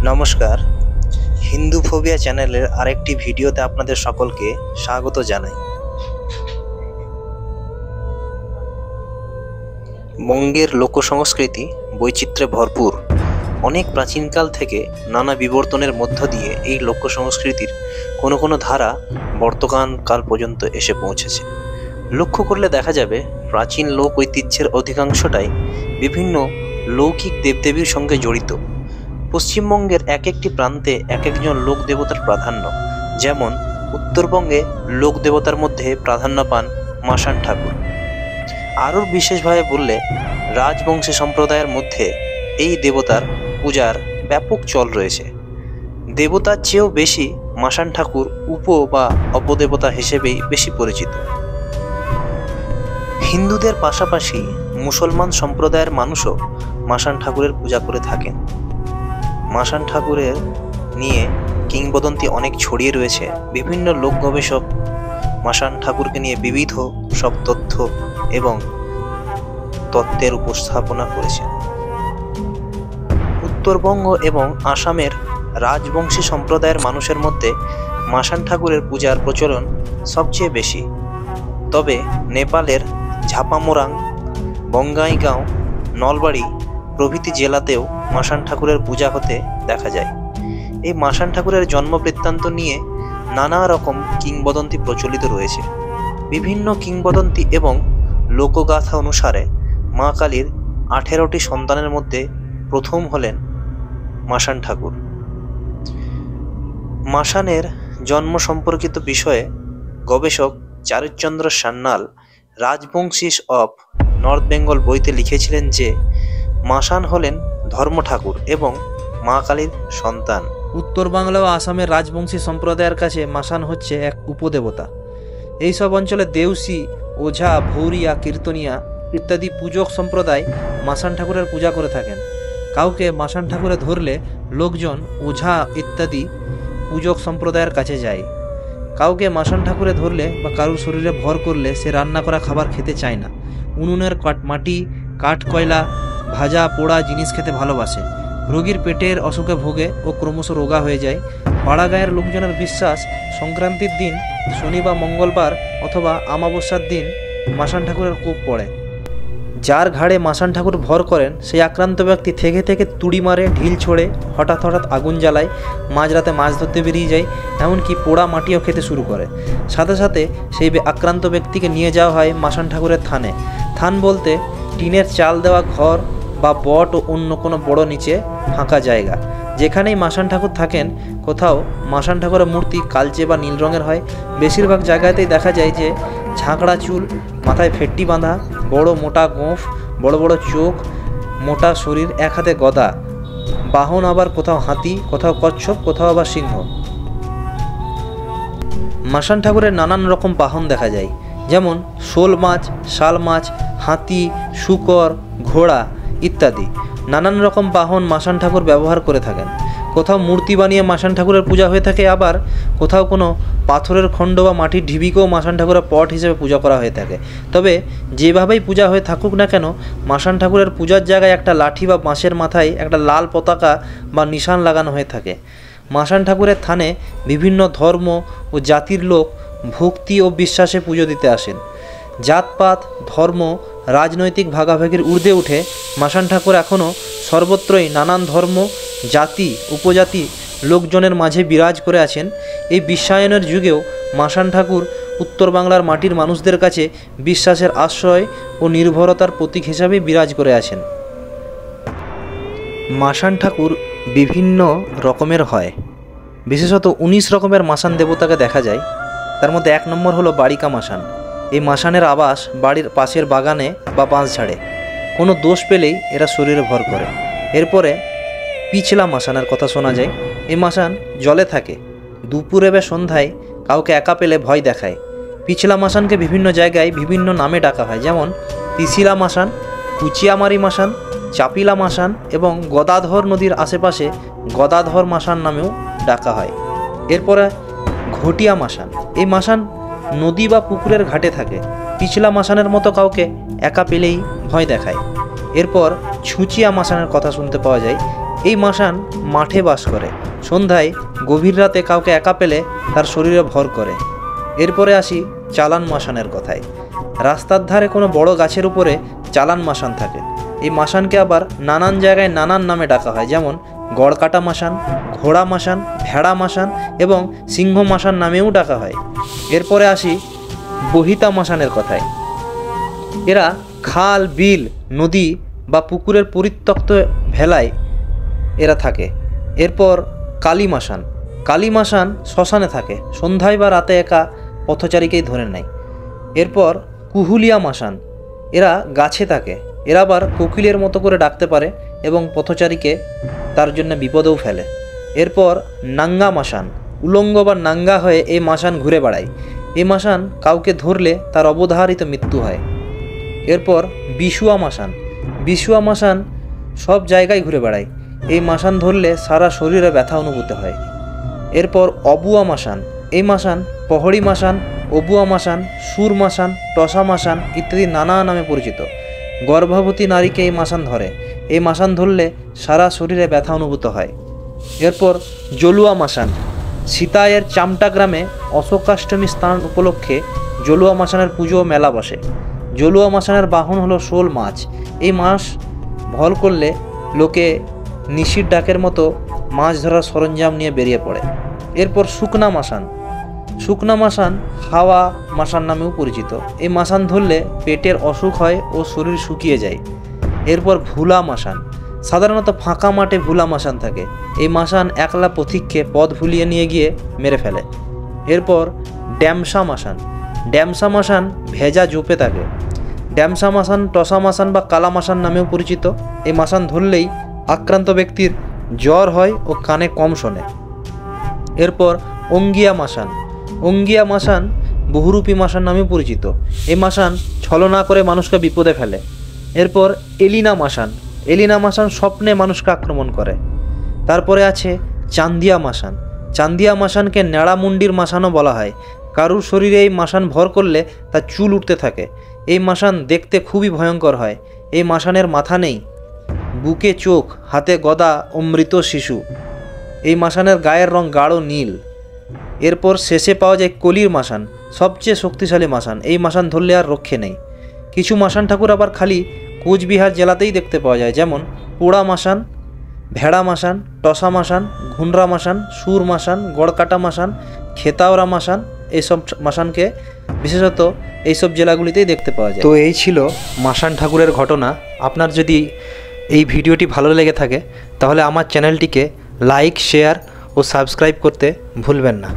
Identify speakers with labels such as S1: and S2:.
S1: নমস্কার, হিন্দু ফোবিয়া চ্যানেলের আরেকটি ভিডিওতে আপনাদের সকলকে স্বাগত জানাই। বঙ্গের লোকসংস্কৃতি বৈচিত্র্যে ভরপুর। অনেক প্রাচীনকাল থেকে নানা বিবর্তনের মধ্য দিয়ে এই লোকসংস্কৃতির কোনো কোনো ধারা বর্তমান কাল পর্যন্ত এসে পৌঁছেছে। লক্ষ্য করলে দেখা যাবে প্রাচীন লোক ঐতিহ্যের অধিকাংশটাই বিভিন্ন লৌকিক দেবদেবীর সঙ্গে জড়িত। পশ্চিমবঙ্গের এক একটি প্রান্তে এক একজন লোক দেবতার প্রাধান্য। যেমন উত্তরবঙ্গে লোক দেবতার মধ্যে প্রাধান্য পান মাসান ঠাকুর। আরও বিশেষভাবে বললে রাজবংশী সম্প্রদায়ের মধ্যে এই দেবতার পূজার ব্যাপক চল রয়েছে। দেবতার চেয়েও বেশি মাসান ঠাকুর উপ বা অপদেবতা হিসেবেই বেশি পরিচিত। হিন্দুদের পাশাপাশি মুসলমান সম্প্রদায়ের মানুষও মাসান ঠাকুরের পূজা করে থাকেন। মাসান ঠাকুরের নিয়ে কিংবদন্তি অনেক ছড়িয়ে রয়েছে। বিভিন্ন লোক গবেষক মাসান ঠাকুরকে নিয়ে বিবিধ সব তথ্য এবং তত্ত্বের উপস্থাপনা করেছেন। উত্তরবঙ্গ এবং আসামের রাজবংশী সম্প্রদায়ের মানুষের মধ্যে মাসান ঠাকুরের পূজার প্রচলন সবচেয়ে বেশি। তবে নেপালের ঝাপামোরাং, বঙ্গাইগাঁও, নলবাড়ি প্রভৃতি জেলাতেও মাসান ঠাকুরের পূজা হতে দেখা যায়। এই মাসান ঠাকুরের জন্ম বৃত্তান্ত নিয়ে নানা রকম কিংবদন্তি প্রচলিত রয়েছে। বিভিন্ন কিংবদন্তি এবং লোকগাথা অনুসারে মা কালীর 18টি সন্তানের মধ্যে প্রথম হলেন মাসান ঠাকুর। মাসানের জন্ম সম্পর্কিত বিষয়ে গবেষক চারুচন্দ্র সান্যাল রাজবংশীস অফ নর্থ বেঙ্গল বইতে লিখেছিলেন যে মাসান হলেন ধর্ম ঠাকুর এবং মা কালীর সন্তান।
S2: উত্তর বাংলা ও আসামের রাজবংশী সম্প্রদায়ের কাছে মাসান হচ্ছে এক উপদেবতা। এইসব অঞ্চলে দেউসি, ওঝা, ভৌরিয়া, কীর্তনিয়া ইত্যাদি পূজক সম্প্রদায় মাসান ঠাকুরের পূজা করে থাকেন। কাউকে মাসান ঠাকুরে ধরলে লোকজন ওঝা ইত্যাদি পূজক সম্প্রদায়ের কাছে যায়। কাউকে মাসান ঠাকুরে ধরলে বা কারুর শরীরে ভর করলে সে রান্না করা খাবার খেতে চায় না। উনুনের মাটি, কাঠ, কয়লা, ভাজা পোড়া জিনিস খেতে ভালোবাসে। রোগীর পেটের অসুখে ভোগে ও ক্রমশ রোগা হয়ে যায়। পাড়া গাঁয়ের লোকজনের বিশ্বাস সংক্রান্তির দিন, শনি বা মঙ্গলবার অথবা আমাবস্যার দিন মাসান ঠাকুরের কোপ পড়ে। যার ঘাড়ে মাসান ঠাকুর ভর করেন সেই আক্রান্ত ব্যক্তি থেকে থেকে তুড়ি মারে, ঢিল ছোড়ে, হঠাৎ হঠাৎ আগুন জ্বালায়, মাঝরাতে মাছ ধরতে বেরিয়ে যায়, এমনকি পোড়া মাটিও খেতে শুরু করে। সাথে সাথে সেই আক্রান্ত ব্যক্তিকে নিয়ে যাওয়া হয় মাসান ঠাকুরের থানে। থান বলতে টিনের চাল দেওয়া ঘর বা বট ও অন্য কোনো বড় নিচে ফাঁকা জায়গা। যেখানেই মাসান ঠাকুর থাকেন, কোথাও মাসান ঠাকুরের মূর্তি কালচে বা নীল রঙের হয়। বেশিরভাগ জায়গাতেই দেখা যায় যে ঝাঁকড়া চুল, মাথায় ফেট্টি বাঁধা, বড় মোটা গোঁফ, বড় বড় চোখ, মোটা শরীর, এক হাতে গদা। বাহন আবার কোথাও হাতি, কোথাও কচ্ছপ, কোথাও আবার সিংহ। মাসান ঠাকুরের নানান রকম বাহন দেখা যায়, যেমন শোল মাছ, শাল মাছ, হাতি, শূকর, ঘোড়া ইত্যাদি। নানান রকম বাহন মাসান ঠাকুর ব্যবহার করে থাকেন। কোথাও মূর্তি বানিয়ে মাসান ঠাকুরের পূজা হয়ে থাকে, আবার কোথাও কোনো পাথরের খণ্ড বা মাটির ঢিবিকেও মাসান ঠাকুরের পট হিসেবে পূজা করা হয়ে থাকে। তবে যেভাবেই পূজা হয়ে থাকুক না কেন, মাসান ঠাকুরের পূজার জায়গায় একটা লাঠি বা বাঁশের মাথায় একটা লাল পতাকা বা নিশান লাগানো হয়ে থাকে। মাসান ঠাকুরের থানে বিভিন্ন ধর্ম ও জাতির লোক ভক্তি ও বিশ্বাসে পুজো দিতে আসেন। জাতপাত, ধর্ম, রাজনৈতিক ভাগাভাগির ঊর্ধ্বে উঠে মাসান ঠাকুর এখনও সর্বত্রই নানান ধর্ম, জাতি, উপজাতি লোকজনের মাঝে বিরাজ করে আছেন। এই বিশ্বায়নের যুগেও মাসান ঠাকুর উত্তর বাংলার মাটির মানুষদের কাছে বিশ্বাসের আশ্রয় ও নির্ভরতার প্রতীক হিসাবে বিরাজ করে আছেন। মাসান ঠাকুর বিভিন্ন রকমের হয়। বিশেষত 19 রকমের মাসান দেবতাকে দেখা যায়। তার মধ্যে 1 নম্বর হলো বাড়িকা মাসান। এই মাসানের আবাস বাড়ির পাশের বাগানে বা বাঁশঝাড়ে। কোনো দোষ পেলেই এরা শরীরে ভর করে। এরপরে পিছলা মাসানের কথা শোনা যায়। এই মাসান জলে থাকে। দুপুরে বা সন্ধ্যায় কাউকে একা পেলে ভয় দেখায়। পিছলা মাসানকে বিভিন্ন জায়গায় বিভিন্ন নামে ডাকা হয়, যেমন তিসিলা মাসান, কুচিয়ামারি মাসান, চাপিলা মাসান এবং গদাধর নদীর আশেপাশে গদাধর মাসান নামেও ডাকা হয়। এরপরে ঘটিয়া মাসান। এই মাসান নদী বা পুকুরের ঘাটে থাকে। পিছলা মাসানের মতো কাউকে একা পেলেই ভয় দেখায়। এরপর ছুঁচিয়া মাসানের কথা শুনতে পাওয়া যায়। এই মাসান মাঠে বাস করে। সন্ধ্যায় গভীর রাতে কাউকে একা পেলে তার শরীরে ভর করে। এরপরে আসি চালান মাসানের কথায়। রাস্তার ধারে কোনো বড় গাছের উপরে চালান মাসান থাকে। এই মাসানকে আবার নানান জায়গায় নানান নামে ডাকা হয়, যেমন গড়কাটা মাসান, ঘোড়া মাসান, ভেড়া মাসান এবং সিংহ মাসান নামেও ডাকা হয়। এরপরে আসি বহিতা মাসানের কথায়। এরা খাল, বিল, নদী বা পুকুরের পরিত্যক্ত ভেলায় এরা থাকে। এরপর কালী মাসান। কালী মাসান শ্মশানে থাকে, সন্ধ্যায় বা রাতে একা পথচারীকেই ধরে নেয়। এরপর কুহুলিয়া মাসান। এরা গাছে থাকে। এরা আবার কোকিলের মতো করে ডাকতে পারে এবং পথচারীকে তার জন্য বিপদেও ফেলে। এরপর নাঙ্গা মাসান। উলঙ্গ বা নাঙ্গা হয়ে এই মাসান ঘুরে বেড়ায়। এই মাসান কাউকে ধরলে তার অবধারিত মৃত্যু হয়। এরপর বিশুয়া মাসান। বিশুয়া মাসান সব জায়গায় ঘুরে বেড়ায়। এই মাসান ধরলে সারা শরীরে ব্যথা অনুভূত হয়। এরপর অবুয়া মাসান। এই মাসান পহড়ি মাসান, অবুয়া মাসান, সুর মাসান, টসা মাসান ইত্যাদি নানা নামে পরিচিত। গর্ভবতী নারীকে এই মাসান ধরে। এই মাসান ধরলে সারা শরীরে ব্যথা অনুভূত হয়। এরপর জলুয়া মাসান। সীতায়ের চামটা গ্রামে অশোকাষ্টমী স্থান উপলক্ষে জলুয়া মাসানের পুজো ও মেলা বসে। জলুয়া মাসানের বাহন হলো শোল মাছ। এই মাছ ভল করলে লোকে নিশির ডাকের মতো মাছ ধরার সরঞ্জাম নিয়ে বেরিয়ে পড়ে। এরপর শুকনা মাসান। শুকনা মাসান হাওয়া মাসান নামেও পরিচিত। এই মাসান ধরলে পেটের অসুখ হয় ও শরীর শুকিয়ে যায়। এরপর ভুলা মাসান। সাধারণত ফাঁকা মাঠে ভুলা মাসান থাকে। এই মাসান একলা পথিককে পথ ভুলিয়ে নিয়ে গিয়ে মেরে ফেলে। এরপর ড্যামসা মাসান। ড্যামসা মাসান ভেজা জোপে থাকে। ড্যামসা মাসান টসা মাসান বা কালা মাসান নামেও পরিচিত। এই মাসান ধরলেই আক্রান্ত ব্যক্তির জ্বর হয় ও কানে কম শোনে। এরপর অঙ্গিয়া মাসান। অঙ্গিয়া মাসান বহুরূপী মাসান নামেও পরিচিত। এই মাসান ছলনা করে মানুষকে বিপদে ফেলে। এরপর এলিনা মাসান। এলিনা মাসান স্বপ্নে মানুষকে আক্রমণ করে। তারপরে আছে চান্দিয়া মাসান। চান্দিয়া মাসানকে নেড়ামুন্ডির মাসানও বলা হয়। কারুর শরীরে এই মাসান ভর করলে তার চুল উঠতে থাকে। এই মাসান দেখতে খুবই ভয়ঙ্কর হয়। এই মাসানের মাথা নেই, বুকে চোখ, হাতে গদা ও মৃত শিশু। এই মাসানের গায়ের রং গাঢ় নীল। এরপর শেষে পাওয়া যায় কলির মাসান, সবচেয়ে শক্তিশালী মাসান। এই মাসান ধরলে আর রক্ষে নেই। কিছু মাসান ঠাকুর আবার খালি কোচবিহার জেলাতেই দেখতে পাওয়া যায়, যেমন পোড়া মাসান, ভেড়া মাসান, টসা মাসান, ঘুনরা মাসান, সুর মাসান, গড়কাটা মাসান, খেতাওরা মাসান। এইসব মাসানকে বিশেষত এইসব জেলাগুলিতেই দেখতে পাওয়া যায়। তো এই ছিল মাসান ঠাকুরের ঘটনা। আপনার যদি এই ভিডিওটি ভালো লেগে থাকে তাহলে আমার চ্যানেলটিকে লাইক, শেয়ার ও সাবস্ক্রাইব করতে ভুলবেন না।